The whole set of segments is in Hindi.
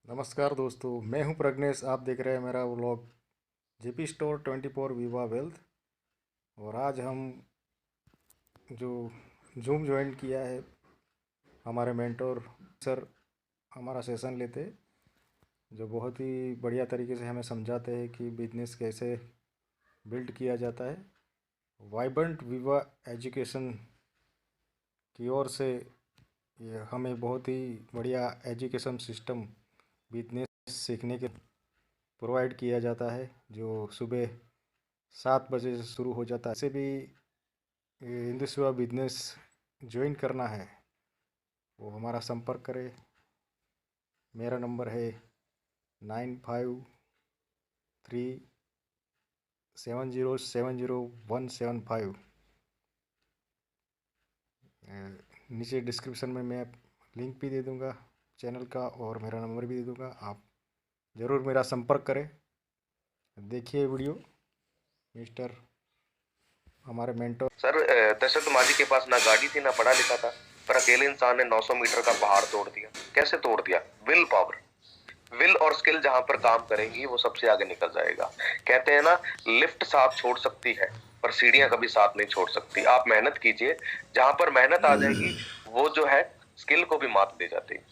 नमस्कार दोस्तों, मैं हूं प्रज्ञेश। आप देख रहे हैं मेरा व्लॉग जेपी स्टोर 24 विवा वेल्थ। और आज हम जो जूम ज्वाइन किया है, हमारे मेंटोर सर हमारा सेशन लेते, जो बहुत ही बढ़िया तरीके से हमें समझाते हैं कि बिजनेस कैसे बिल्ड किया जाता है। वाइब्रेंट विवा एजुकेशन की ओर से ये हमें बहुत ही बढ़िया एजुकेशन सिस्टम बिजनेस सीखने के प्रोवाइड किया जाता है, जो सुबह 7 बजे से शुरू हो जाता है। ऐसे भी इंडस्ट्री बिजनेस ज्वाइन करना है वो हमारा संपर्क करें। मेरा नंबर है 9537070175। नीचे डिस्क्रिप्शन में मैं लिंक भी दे दूंगा चैनल का, और मेरा नंबर भी दे दूंगा। आप ज़रूर मेरा संपर्क करें। देखिए वीडियो मिस्टर हमारे मेंटर। सर दशरथ माझी के पास ना गाड़ी थी ना पढ़ा लिखा था, पर अकेले इंसान ने 900 मीटर का पहाड़ तोड़ दिया। कैसे तोड़ दिया? Will power. विल और स्किल जहां पर काम करेंगी वो सबसे आगे निकल जाएगा। कहते हैं ना, लिफ्ट साथ छोड़ सकती है पर सीढ़ियां कभी साथ नहीं छोड़ सकती। आप मेहनत कीजिए, जहां पर मेहनत आ जाएगी वो जो है स्किल को भी मात दे जाती है।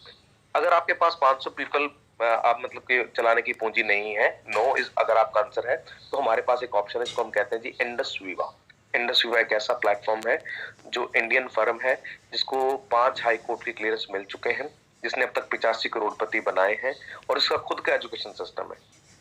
अगर आपके पास 500 पीपल आप मतलब कि चलाने की पूंजी नहीं है, नो इस अगर आपका आंसर है, तो हमारे पास एक ऑप्शन है, इसको हम कहते हैं जी इंडस वीवा। इंडस वीवा एक ऐसा प्लेटफॉर्म है जो इंडियन फर्म है, जिसको 5 हाई कोर्ट की क्लियरेंस मिल चुके हैं, जिसने अब तक 85 करोड़पति बनाए हैं, और इसका खुद का एजुकेशन सिस्टम है।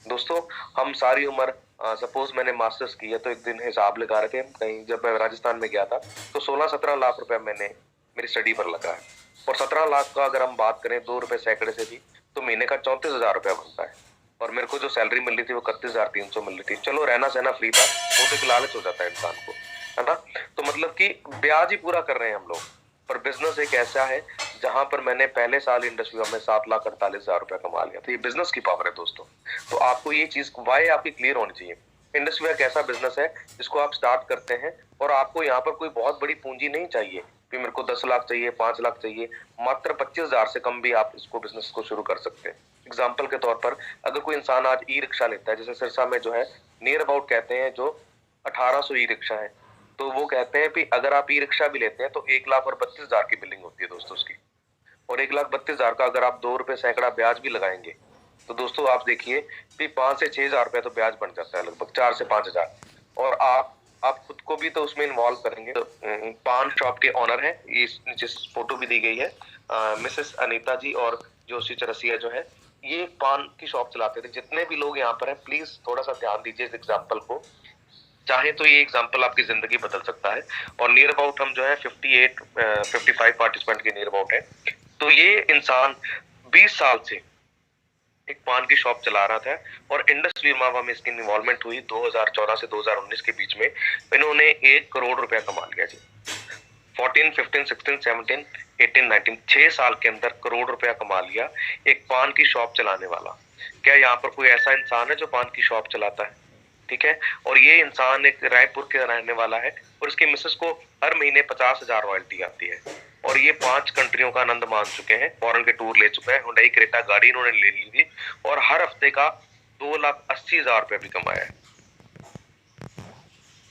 दोस्तों, हम सारी उम्र सपोज मैंने मास्टर्स किया, तो एक दिन हिसाब लगा रहे थे कहीं, जब मैं राजस्थान में गया था, तो 16-17 लाख रुपए मैंने मेरी स्टडी पर लगा है। और 17 लाख का अगर हम बात करें 2 रुपए सैकड़े से भी, तो महीने का 34,000 रुपया बनता है। और मेरे को जो सैलरी मिल रही थी वो 31,300 मिल रही थी। चलो रहना सहना फ्री था, वो तो एक लालच हो जाता है इंसान को, है ना। तो मतलब कि ब्याज ही पूरा कर रहे हैं हम लोग। पर बिजनेस एक ऐसा है जहां पर मैंने पहले साल इंडस्ट्री में 7,48,000 रुपया कमा लिया। तो ये बिजनेस की पावर है दोस्तों। तो आपको ये चीज वाई आपकी क्लियर होनी चाहिए। इंडस्ट्री एक ऐसा बिजनेस है जिसको आप स्टार्ट करते हैं, और आपको यहाँ पर कोई बहुत बड़ी पूंजी नहीं चाहिए कि मेरे को 10 लाख चाहिए, 5 लाख चाहिए। मात्र 25,000 से कम भी आप इसको बिजनेस को शुरू कर सकते हैं। एग्जाम्पल के तौर पर, अगर कोई इंसान आज ई रिक्शा लेता है, जैसे सिरसा में जो है नियर अबाउट कहते हैं जो 1800 ई रिक्शा है, तो वो कहते हैं कि अगर आप ई रिक्शा भी लेते हैं तो 1,32,000 की बिलिंग होती है दोस्तों उसकी। और 1,32,000 का अगर आप 2 रुपए सैकड़ा ब्याज भी लगाएंगे, तो दोस्तों आप देखिए कि 5 से 6,000 रुपए तो ब्याज बन जाता है, लगभग 4 से 5,000। और आप खुद को भी तो उसमें इन्वॉल्व करेंगे। तो पान शॉप के ऑनर है, ये नीचे फोटो भी दी गई है, मिसेस अनीता जी और जोशी चरसिया जो है, ये पान की शॉप चलाते थे। जितने भी लोग यहाँ पर हैं, प्लीज थोड़ा सा ध्यान दीजिए इस एग्जाम्पल को। चाहे तो ये एग्जाम्पल आपकी जिंदगी बदल सकता है। और नियर अबाउट हम जो है 55 पार्टिसिपेंट के नियर अबाउट है। तो ये इंसान 20 साल से एक पान की शॉप चला रहा था, और इंडस वीमा में इसकी इन्वॉल्वमेंट हुई 2014 से 2019 के बीच में। इन्होंने 1 करोड़ रुपया कमा लिया जी। 14, 15, 16, 17, 18, 19, 6 साल के अंदर करोड़ रुपया कमा लिया एक पान की शॉप चलाने वाला। क्या यहाँ पर कोई ऐसा इंसान है जो पान की शॉप चलाता है? ठीक है। और ये इंसान एक रायपुर के रहने वाला है, और इसके मिसेस को हर महीने 50,000 रॉयल्टी आती है। और ये 5 कंट्रियों का आनंद मान चुके हैं, फॉरेन के टूर ले चुके हैं, हुंडई क्रेटा गाड़ी इन्होंने ले ली थी, और हर हफ्ते का 2,80,000 रुपया भी कमाया है।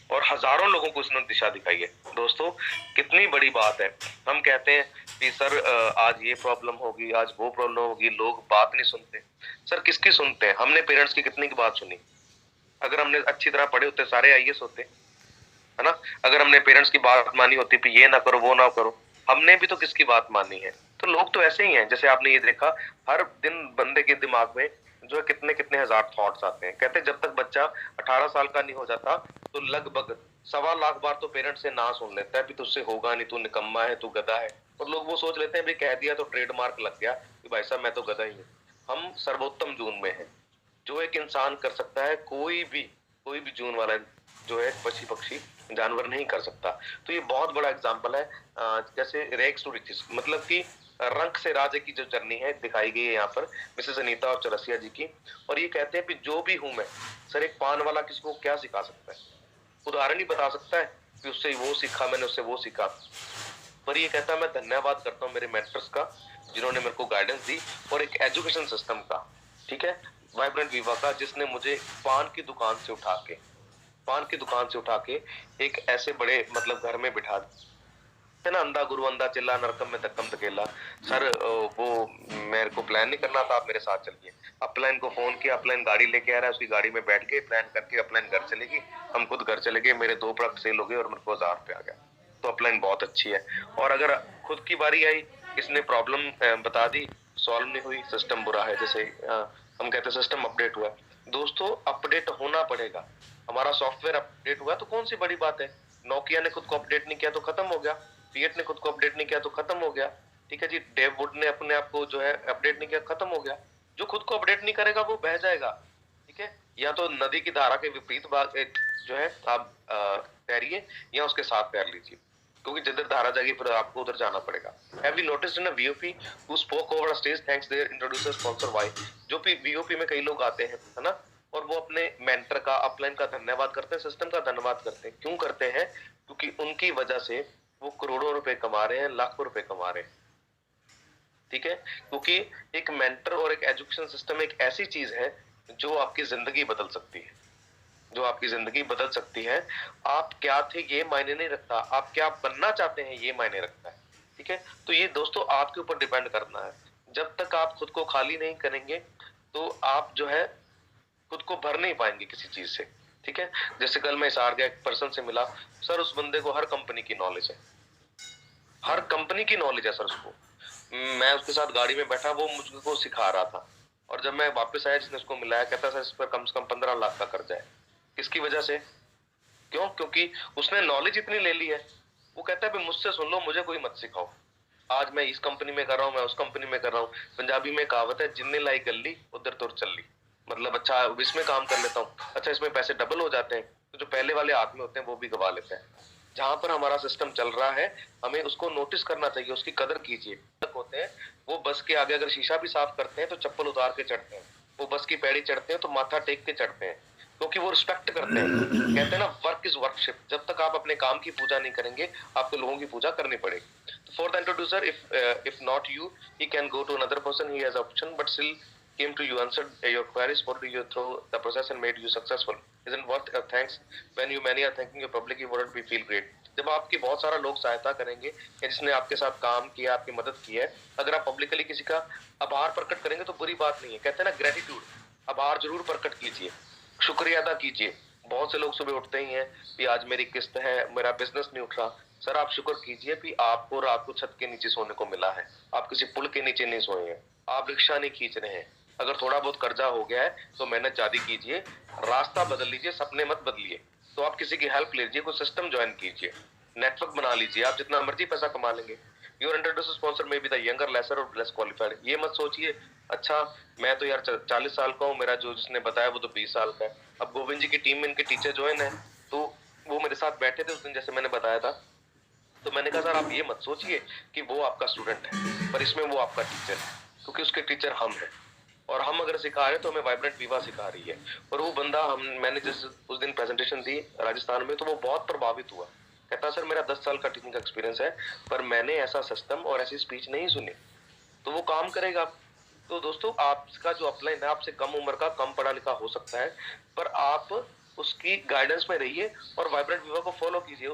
और हजारों लोगों को इसने दिशा दिखाई है। दोस्तों, कितनी बड़ी बात है। हम कहते हैं कि सर आज ये प्रॉब्लम होगी, आज वो प्रॉब्लम होगी, लोग बात नहीं सुनते। सर किसकी सुनते हैं? हमने पेरेंट्स की कितनी की बात सुनी? अगर हमने अच्छी तरह पढ़े होते सारे आईएएस होते, है ना। अगर हमने पेरेंट्स की बात मानी होती कि ये ना करो वो ना करो, हमने भी तो किसकी बात मानी है? तो लोग तो ऐसे ही हैं। जैसे आपने ये देखा, हर दिन बंदे के दिमाग में जो है कितने कितने हजार थॉट्स आते हैं। कहते हैं जब तक बच्चा 18 साल का नहीं हो जाता, तो लगभग 1.25 लाख बार तो पेरेंट्स से ना सुन लेता है, भी तुझसे होगा नहीं, तू निकम्मा है, तू गधा है। और लोग वो सोच लेते हैं भी कह दिया तो ट्रेडमार्क लग गया कि भाई साहब मैं तो गधा ही हूँ। हम सर्वोत्तम जून में हैं। जो एक इंसान कर सकता है, कोई भी जून वाला जो है पक्षी पक्षी जानवर नहीं कर सकता। तो ये बहुत बड़ा एग्जाम्पल है। जैसे रेक्स टू रिचेस, मतलब कि रंक से राजे की जो जर्नी है दिखाई गई है यहाँ पर मिसेस अनीता और चौरसिया जी की। और ये कहते हैं कि जो भी हूं मैं, सर एक पान वाला किसी को क्या सिखा सकता है? उदाहरण ही बता सकता है कि उससे वो सीखा, मैंने उससे वो सीखा। पर ये कहता है मैं धन्यवाद करता हूँ मेरे मेंटर्स का, जिन्होंने मेरे को गाइडेंस दी, और एक एजुकेशन सिस्टम का, ठीक है, वाइब्रेंट विवा का, जिसने मुझे पान की दुकान से उठा के एक ऐसे बड़े मतलब घर में बिठा, है ना, अंधा गुरु अंधा चिल्ला नरकम में धक्कम धकेला। सर वो मेरे को प्लान नहीं करना था, आप मेरे साथ चलिए। अपलाइन को फोन किया, अपलाइन गाड़ी लेके आ रहा है, उसकी गाड़ी में बैठ के प्लान करके अपलाइन घर चलेगी, हम खुद घर चले गए, मेरे 2 प्रोडक्ट सेल हो गए और मेरे को 1000 रुपये आ गया। तो अपलाइन बहुत अच्छी है। और अगर खुद की बारी आई, इसने प्रॉब्लम बता दी, सॉल्व नहीं हुई, सिस्टम बुरा है, जैसे हम कहते हैं सिस्टम अपडेट हुआ। दोस्तों अपडेट होना पड़ेगा, हमारा सॉफ्टवेयर अपडेट हुआ तो कौन सी बड़ी बात है। नोकिया ने खुद को अपडेट नहीं किया तो खत्म हो गया, फिएट ने खुद को अपडेट नहीं किया तो खत्म हो गया, ठीक है जी, डेव वुड ने अपने आप को जो है अपडेट नहीं किया, खत्म हो गया। जो खुद को अपडेट नहीं करेगा वो बह जाएगा, ठीक है। या तो नदी की धारा के विपरीत भाग जो है आप तैरिए, या उसके साथ तैर लीजिए, क्योंकि जिधर धारा जाएगी फिर आपको उधर जाना पड़ेगा। Have you noticed in a VOP who spoke over a stage thanks their introducer sponsor why? जो भी VOP में कई लोग आते हैं, है ना, और वो अपने मेंटर का, अपलाइन का धन्यवाद करते हैं, सिस्टम का धन्यवाद करते हैं। क्यों करते हैं? क्योंकि उनकी वजह से वो करोड़ों रुपए कमा रहे हैं, लाखों रुपए कमा रहे हैं, ठीक है। क्योंकि एक मेंटर और एक एजुकेशन सिस्टम एक ऐसी चीज है जो आपकी जिंदगी बदल सकती है, जो आपकी जिंदगी बदल सकती है। आप क्या थे ये मायने नहीं रखता, आप क्या बनना चाहते हैं ये मायने रखता है, ठीक है। तो ये दोस्तों आपके ऊपर डिपेंड करना है। जब तक आप खुद को खाली नहीं करेंगे तो आप जो है खुद को भर नहीं पाएंगे किसी चीज से, ठीक है। जैसे कल मैं हिसार गया, एक पर्सन से मिला, सर उस बंदे को हर कंपनी की नॉलेज है, हर कंपनी की नॉलेज है सर उसको। मैं उसके साथ गाड़ी में बैठा, वो मुझको सिखा रहा था, और जब मैं वापस आया, जिसने उसको मिलाया, कहता सर इस पर कम से कम 15 लाख का कर्जा है। किसकी वजह से? क्यों? क्योंकि उसने नॉलेज इतनी ले ली है। वो कहता है मुझसे सुन लो, मुझे कोई मत सिखाओ। आज मैं इस कंपनी में कर रहा हूँ, मैं उस कंपनी में कर रहा हूँ। पंजाबी में कहावत है, जिन्ने लाई गल्ली उधर तुर चल ली, मतलब अच्छा इसमें काम कर लेता हूँ, अच्छा इसमें पैसे डबल हो जाते हैं, तो जो पहले वाले हाथ में होते हैं वो भी गवा लेते हैं। जहां पर हमारा सिस्टम चल रहा है हमें उसको नोटिस करना चाहिए, उसकी कदर कीजिए। होते हैं वो बस के आगे अगर शीशा भी साफ करते हैं तो चप्पल उतार के चढ़ते हैं, वो बस की पैड़ी चढ़ते हैं तो माथा टेक के चढ़ते हैं, क्योंकि वो रिस्पेक्ट करते हैं। कहते हैं ना, वर्क इज वर्कशिप। जब तक आप अपने काम की पूजा नहीं करेंगे आपको लोगों की पूजा करनी पड़ेगी। For the introducer, if not you, he can go to another person, he has option, but still came to you, answered your queries, followed you through the process and made you successful. Isn't worth your thanks? When you many are thanking you publicly, wouldn't we feel great? जब आपकी बहुत सारा लोग सहायता करेंगे या जिसने आपके साथ काम किया, आपकी मदद की है, अगर आप पब्लिकली किसी का आभार प्रकट करेंगे तो बुरी बात नहीं है। कहते हैं ना, ग्रेटिट्यूड, आभार जरूर प्रकट कीजिए, शुक्रिया अदा कीजिए। बहुत से लोग सुबह उठते ही हैं कि आज मेरी किस्त है, मेरा बिजनेस नहीं उठ रहा। सर आप शुक्र कीजिए कि आपको रात को छत के नीचे सोने को मिला है, आप किसी पुल के नीचे नहीं सोए हैं, आप रिक्शा नहीं खींच रहे हैं। अगर थोड़ा बहुत कर्जा हो गया है तो मेहनत ज्यादा कीजिए, रास्ता बदल लीजिए, सपने मत बदलिए। तो आप किसी की हेल्प लीजिए, कोई सिस्टम ज्वाइन कीजिए, नेटवर्क बना लीजिए, आप जितना मर्जी पैसा कमा लेंगे। योर इंट्रोड्यूसर स्पॉन्सर में भी द यंगर, लेसर और लेस क्वालिफाइड। ये मत सोचिए अच्छा मैं तो यार 40 साल का हूँ, मेरा जो जिसने बताया वो तो 20 साल का है। अब गोविंद जी की टीम में इनके टीचर ज्वाइन है, तो वो मेरे साथ बैठे थे उस दिन, जैसे मैंने बताया था। तो मैंने कहा सर आप ये मत सोचिए कि वो आपका स्टूडेंट है, पर इसमें वो आपका टीचर है, क्योंकि उसके टीचर हम हैं, और हम अगर सिखा रहे तो हमें वाइब्रेंट विवा सिखा रही है। और वो बंदा, मैंने जिस उस दिन प्रेजेंटेशन दी राजस्थान में, तो वो बहुत प्रभावित हुआ। कहता सर मेरा 10 साल का टीचिंग का एक्सपीरियंस है, पर मैंने ऐसा सिस्टम और ऐसी स्पीच नहीं सुनी। तो वो काम करेगा। तो दोस्तों आपका जो अपलाइन है आपसे कम उम्र का, कम पढ़ा लिखा हो सकता है, पर आप उसकी गाइडेंस में रहिए और वाइब्रेंट विवा को फॉलो कीजिए।